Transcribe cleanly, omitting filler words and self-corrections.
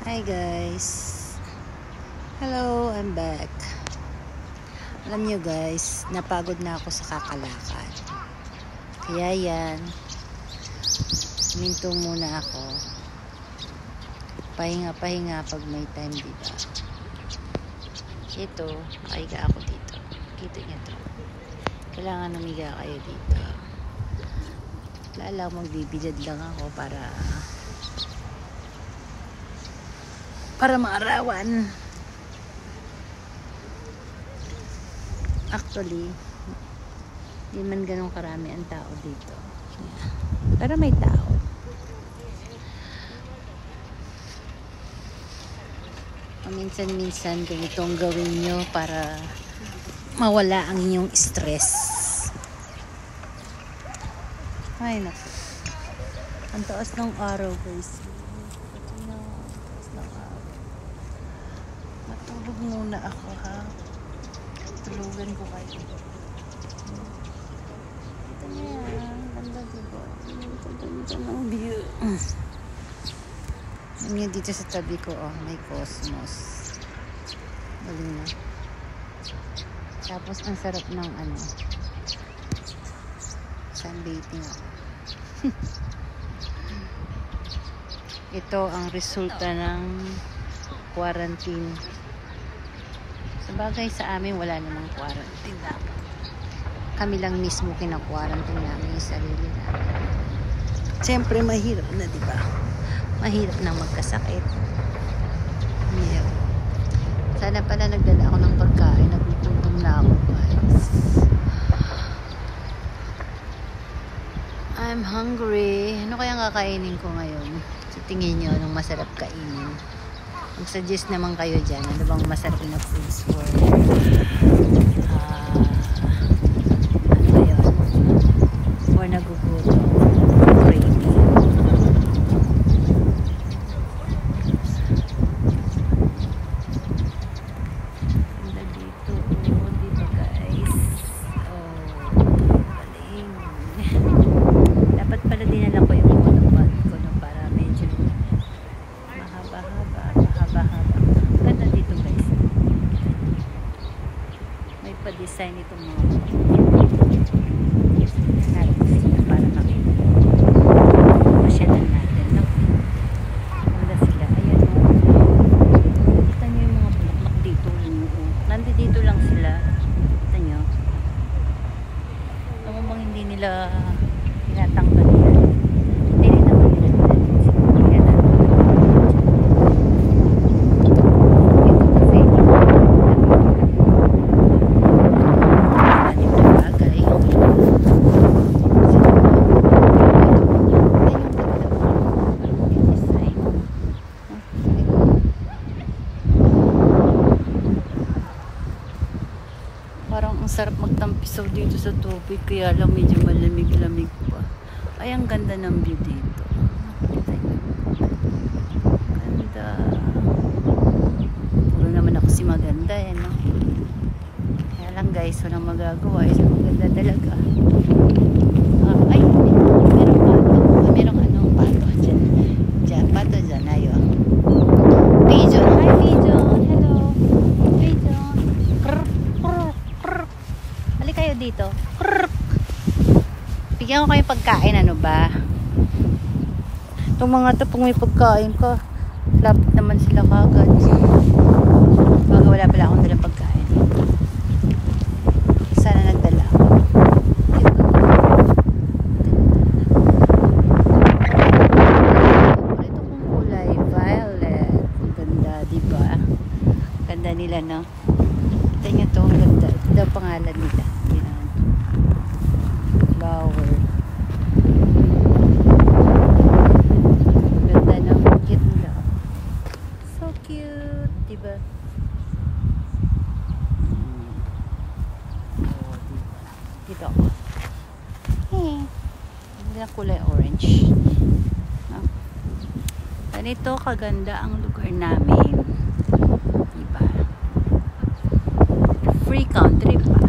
Hi guys, hello, I'm back. Alam nyo guys, napagod na ako sa kakalakad, kaya yan, minto muna ako, pahinga pag may time, diba? Ito, makahiga ako dito, kita nyo to, kailangan umiga kayo dito. Lala, magbibidad lang ako para maarawan. Actually, di man ganun karami ang tao dito. Yeah. Pero may tao. Minsan-minsan ganito ang gawin nyo para mawala ang inyong stress. Ay naku. Ang taas ng araw guys. Matulog muna ako ha. Tulugan ko kayo. Ito na yan. Ganda diba? Ganda ng view. Yan dito sa tabi ko, oh, may cosmos. Galing na. Tapos ang sarap ng ano. Sunbathing ako. Ito ang resulta ng quarantine. Sabagay sa amin wala namang quarantine na. Kami lang mismo kina-quarantine namin yung sarili namin. Siyempre mahirap na, diba? Mahirap na magkasakit. Yeah. Sana pala nagdala ako ng pagkain. Nagugutom na ako guys. I'm hungry. Ano kaya kakainin ko ngayon? So tingin nyo anong masarap kainin. Mag-suggest naman kayo dyan. Ano bang masarap na foods for ano ba yun? For nagugutom. Craving. Ganda dito. Dito guys. Oh, galing. Dapat pala dinala ko yung monobag ko no, para medyo mahaba-haba. Ganda dito guys. May pa-design itong mga para makita. Masyalan natin, no? Ganda sila. Ayan, no? Kita nyo yung mga bulaklak dito. Nandito lang sila. Kita nyo. Ako bang hindi nila tinatanggal yan? Hindi rin naman nila parang ang sarap magtampisaw dito sa tubig, kaya lang medyo malamig-lamig pa. Ay, ang ganda ng view dito. Nakita nyo. Ganda. Puro naman ako si maganda, yan, no? Kaya lang guys, walang magagawa. Isa maganda talaga. Ay, merong pato. Merong anong pato dyan. Dyan, pato dyan. Ayun. Pigeon. Hi, pigeon. Hello. Pigeon. Hali kayo dito. Bigyan ko kayo pagkain, ano ba? Itong mga to, pag may pagkain ka, lapit naman sila kagad. Baga wala pala akong dalang pagkain. Sana nagdala ako. Ito kong kulay, violet. Ang ganda, diba? Ganda nila, no? Kita nyo to, ganda. Ito daw pangalan nila. Flower. Ganda na. Cute nila. So cute. Diba? Dito ako. Hey. Ganda kulay orange. Ganito kaganda ang lugar namin. Diba? Free country pa.